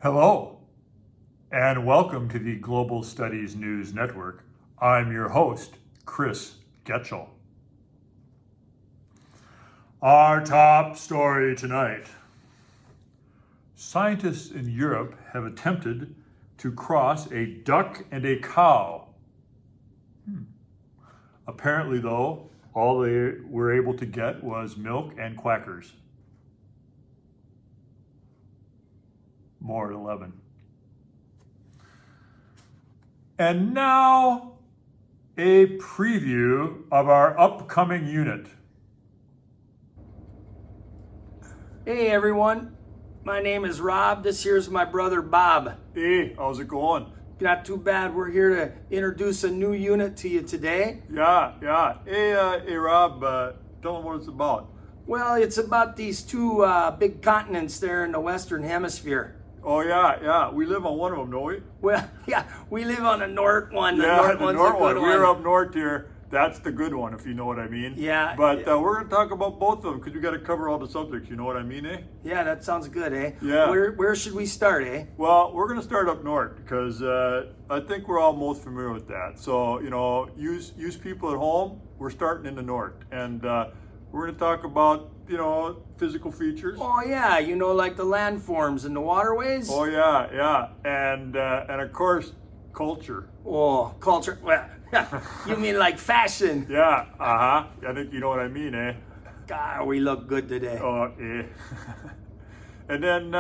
Hello, and welcome to the Global Studies News Network. I'm your host, Chris Getchell. Our top story tonight. Scientists in Europe have attempted to cross a duck and a cow. Apparently, though, all they were able to get was milk and quackers. More at 11. And now, a preview of our upcoming unit. Hey everyone, my name is Rob. This here's my brother Bob. Hey, how's it going? Not too bad. We're here to introduce a new unit to you today. Yeah. Hey, Rob, tell them what it's about. Well, it's about these two big continents there in the Western Hemisphere. Oh, yeah. We live on one of them, don't we? Well, yeah, we live on the north one. The north one. We're up north here. That's the good one, if you know what I mean. Yeah. But we're going to talk about both of them because we got to cover all the subjects. You know what I mean, eh? Yeah, that sounds good, eh? Yeah. Where should we start, eh? Well, we're going to start up north because I think we're all most familiar with that. So, use people at home. We're starting in the north. And we're going to talk about, physical features. Oh, yeah, like the landforms and the waterways? Oh, yeah. And of course, culture. Oh, culture. Well, you mean like fashion? Yeah, I think you know what I mean, eh? God, we look good today. Oh, eh. And then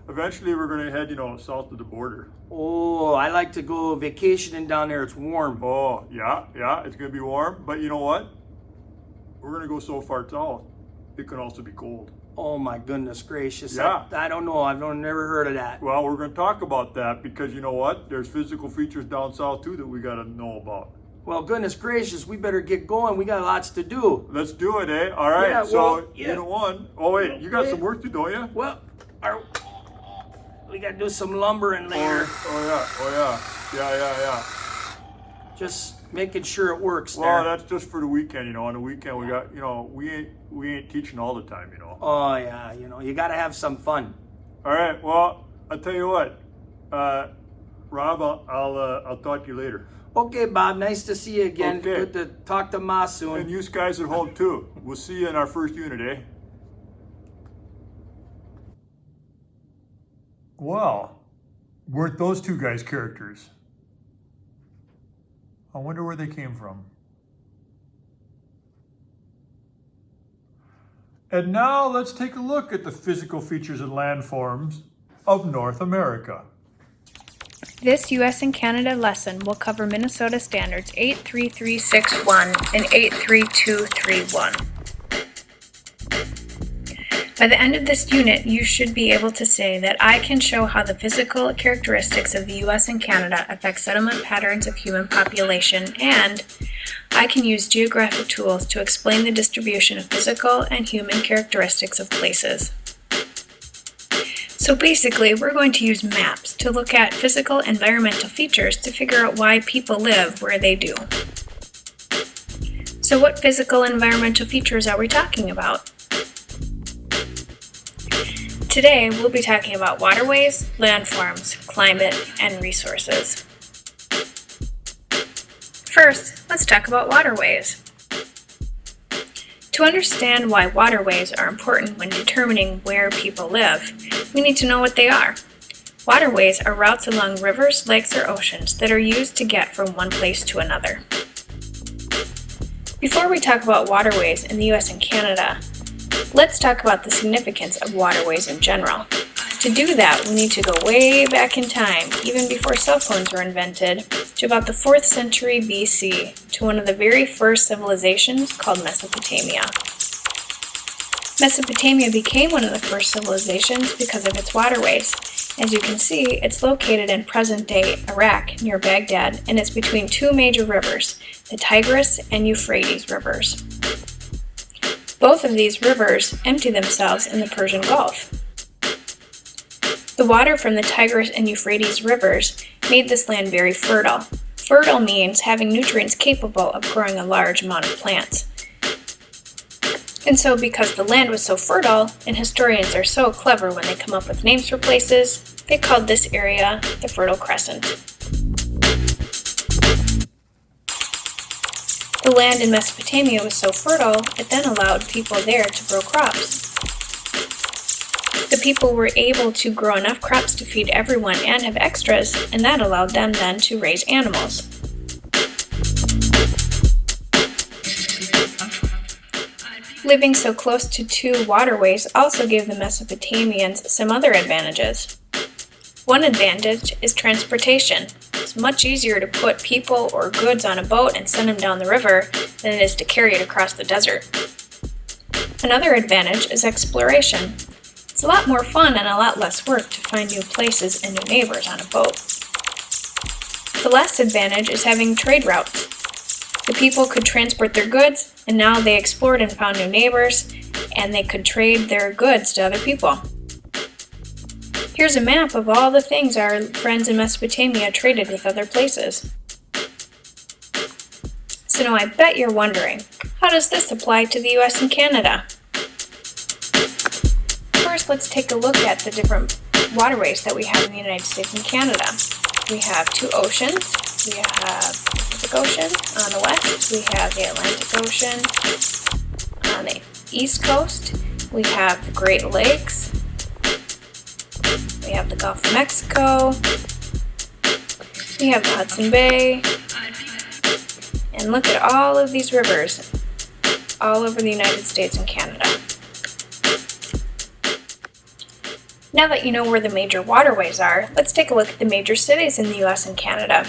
eventually we're going to head, south of the border. Oh, I like to go vacationing down there. It's warm. Oh, yeah, it's going to be warm. But you know what? We're going to go so far south, it can also be cold. Oh my goodness gracious. Yeah. I don't know. I've never heard of that. Well, we're going to talk about that because you know what? There's physical features down south too that we got to know about. Well, goodness gracious, we better get going. We got lots to do. Let's do it, eh? All right. Yeah, Unit 1. Oh, wait. You got some work to do, don't you? Well, we got to do some lumbering later. Oh, yeah. Just making sure it works there. Well, that's just for the weekend, On the weekend, we got, we ain't teaching all the time, Oh, yeah. You got to have some fun. All right. Well, I'll tell you what. Rob, I'll talk to you later. Okay, Bob. Nice to see you again. Okay. Good to talk to Ma soon. And you guys at home, too. We'll see you in our first unit, eh? Well, weren't those two guys characters? I wonder where they came from. And now let's take a look at the physical features and landforms of North America. This U.S. and Canada lesson will cover Minnesota Standards 83361 and 83231. By the end of this unit, you should be able to say that I can show how the physical characteristics of the U.S. and Canada affect settlement patterns of human population, and I can use geographic tools to explain the distribution of physical and human characteristics of places. So basically, we're going to use maps to look at physical environmental features to figure out why people live where they do. So what physical environmental features are we talking about? Today, we'll be talking about waterways, landforms, climate, and resources. First, let's talk about waterways. To understand why waterways are important when determining where people live, we need to know what they are. Waterways are routes along rivers, lakes, or oceans that are used to get from one place to another. Before we talk about waterways in the US and Canada, let's talk about the significance of waterways in general. To do that, we need to go way back in time, even before cell phones were invented, to about the 4th century BC, to one of the very first civilizations called Mesopotamia. Mesopotamia became one of the first civilizations because of its waterways. As you can see, it's located in present-day Iraq near Baghdad, and it's between two major rivers, the Tigris and Euphrates rivers. Both of these rivers empty themselves in the Persian Gulf. The water from the Tigris and Euphrates rivers made this land very fertile. Fertile means having nutrients capable of growing a large amount of plants. And so because the land was so fertile, and historians are so clever when they come up with names for places, they called this area the Fertile Crescent. The land in Mesopotamia was so fertile, it then allowed people there to grow crops. The people were able to grow enough crops to feed everyone and have extras, and that allowed them then to raise animals. Living so close to two waterways also gave the Mesopotamians some other advantages. One advantage is transportation. It's much easier to put people or goods on a boat and send them down the river than it is to carry it across the desert. Another advantage is exploration. It's a lot more fun and a lot less work to find new places and new neighbors on a boat. The last advantage is having trade routes. The people could transport their goods, and now they explored and found new neighbors, and they could trade their goods to other people. Here's a map of all the things our friends in Mesopotamia traded with other places. So now I bet you're wondering, how does this apply to the US and Canada? First, let's take a look at the different waterways that we have in the United States and Canada. We have two oceans. We have the Pacific Ocean on the west. We have the Atlantic Ocean on the east coast. We have the Great Lakes. We have the Gulf of Mexico. We have the Hudson Bay. And look at all of these rivers all over the United States and Canada. Now that you know where the major waterways are, let's take a look at the major cities in the US and Canada.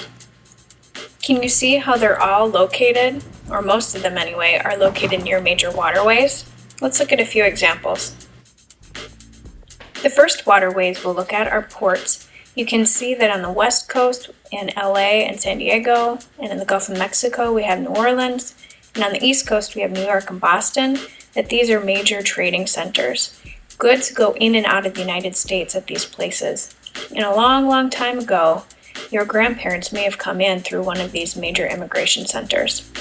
Can you see how they're all located, or most of them anyway, are located near major waterways? Let's look at a few examples. The first waterways we'll look at are ports. You can see that on the west coast in LA and San Diego, and in the Gulf of Mexico we have New Orleans, and on the east coast we have New York and Boston, that these are major trading centers. Goods go in and out of the United States at these places. And a long, long time ago, your grandparents may have come in through one of these major immigration centers.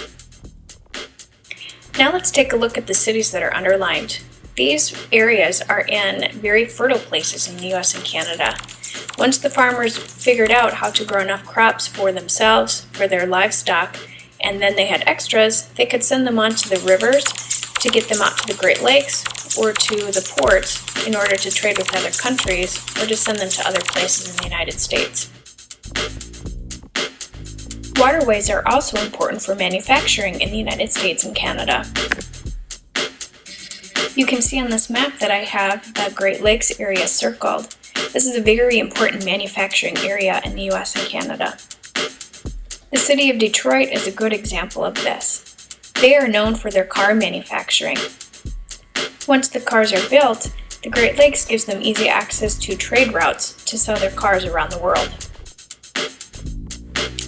Now let's take a look at the cities that are underlined. These areas are in very fertile places in the US and Canada. Once the farmers figured out how to grow enough crops for themselves, for their livestock, and then they had extras, they could send them onto the rivers to get them out to the Great Lakes or to the ports in order to trade with other countries or to send them to other places in the United States. Waterways are also important for manufacturing in the United States and Canada. You can see on this map that I have the Great Lakes area circled. This is a very important manufacturing area in the US and Canada. The city of Detroit is a good example of this. They are known for their car manufacturing. Once the cars are built, the Great Lakes gives them easy access to trade routes to sell their cars around the world.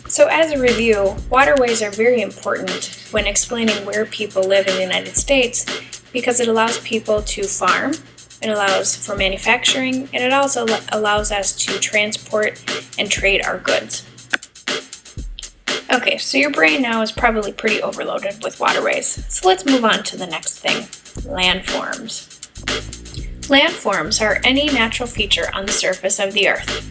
So as a review, waterways are very important when explaining where people live in the United States because it allows people to farm, it allows for manufacturing, and it also allows us to transport and trade our goods. Okay, so your brain now is probably pretty overloaded with waterways. So let's move on to the next thing, landforms. Landforms are any natural feature on the surface of the earth.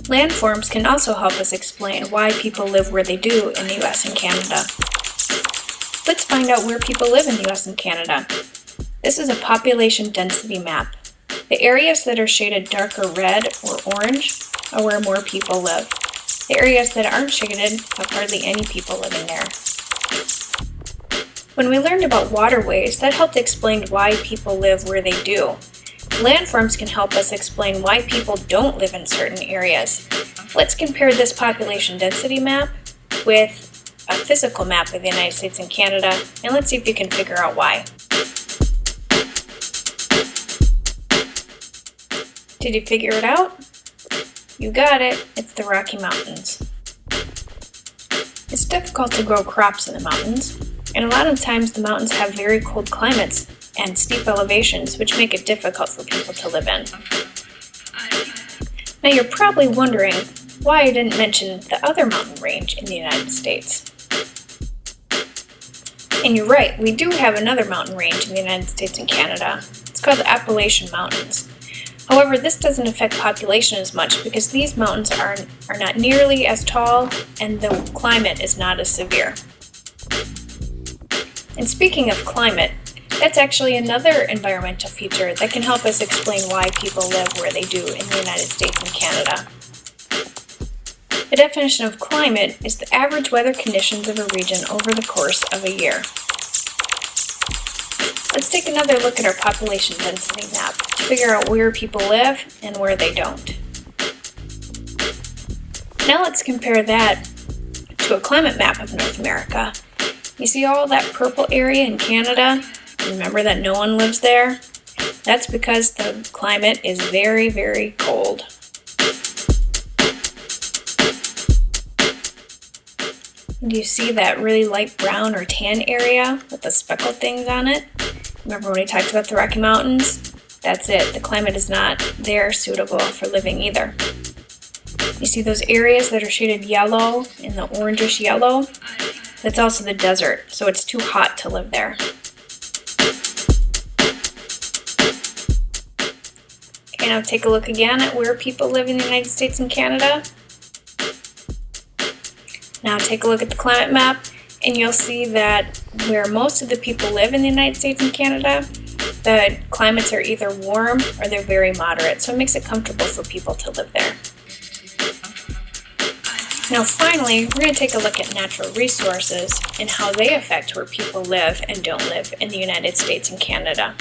Landforms can also help us explain why people live where they do in the US and Canada. Let's find out where people live in the US and Canada. This is a population density map. The areas that are shaded darker red or orange are where more people live. The areas that aren't shaded have hardly any people living there. When we learned about waterways, that helped explain why people live where they do. Landforms can help us explain why people don't live in certain areas. Let's compare this population density map with a physical map of the United States and Canada, and let's see if you can figure out why. Did you figure it out? You got it, it's the Rocky Mountains. It's difficult to grow crops in the mountains, and a lot of times the mountains have very cold climates and steep elevations which make it difficult for people to live in. Now you're probably wondering why I didn't mention the other mountain range in the United States. And you're right, we do have another mountain range in the United States and Canada. It's called the Appalachian Mountains. However, this doesn't affect population as much because these mountains are not nearly as tall and the climate is not as severe. And speaking of climate, that's actually another environmental feature that can help us explain why people live where they do in the United States and Canada. The definition of climate is the average weather conditions of a region over the course of a year. Let's take another look at our population density map to figure out where people live and where they don't. Now let's compare that to a climate map of North America. You see all that purple area in Canada? Remember that no one lives there? That's because the climate is very, very cold. Do you see that really light brown or tan area with the speckled things on it? Remember when we talked about the Rocky Mountains? That's it. The climate is not there suitable for living either. You see those areas that are shaded yellow and the orangish yellow? That's also the desert, so it's too hot to live there. Okay, now take a look again at where people live in the United States and Canada. Now take a look at the climate map, and you'll see that where most of the people live in the United States and Canada, the climates are either warm or they're very moderate, so it makes it comfortable for people to live there. Now finally, we're going to take a look at natural resources and how they affect where people live and don't live in the United States and Canada.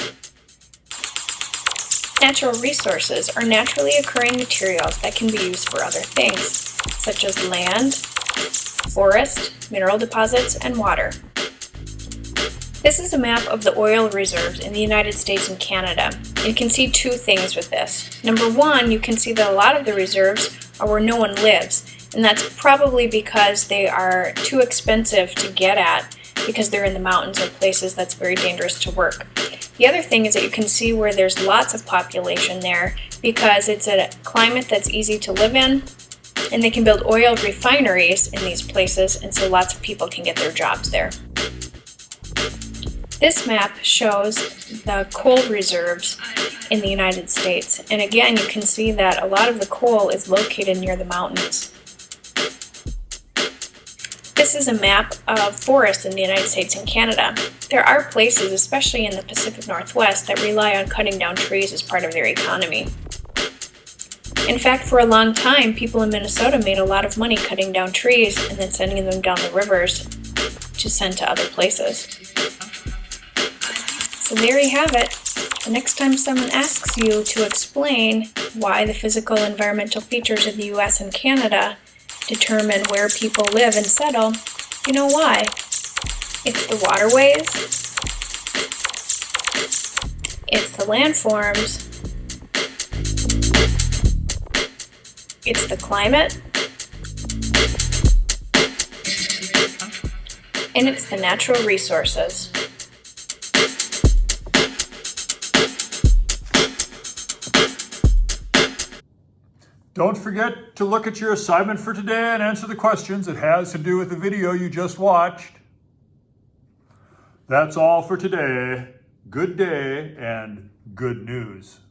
Natural resources are naturally occurring materials that can be used for other things, such as land, forest, mineral deposits, and water. This is a map of the oil reserves in the United States and Canada. You can see two things with this. Number one, you can see that a lot of the reserves are where no one lives, and that's probably because they are too expensive to get at because they're in the mountains or places that's very dangerous to work. The other thing is that you can see where there's lots of population there because it's a climate that's easy to live in, and they can build oil refineries in these places, and so lots of people can get their jobs there. This map shows the coal reserves in the United States, and again you can see that a lot of the coal is located near the mountains. This is a map of forests in the United States and Canada. There are places, especially in the Pacific Northwest, that rely on cutting down trees as part of their economy. In fact, for a long time, people in Minnesota made a lot of money cutting down trees and then sending them down the rivers to send to other places. So there you have it. The next time someone asks you to explain why the physical and environmental features of the US and Canada determine where people live and settle, you know why. It's the waterways, it's the landforms, it's the climate, and it's the natural resources. Don't forget to look at your assignment for today and answer the questions. It has to do with the video you just watched. That's all for today. Good day and good news.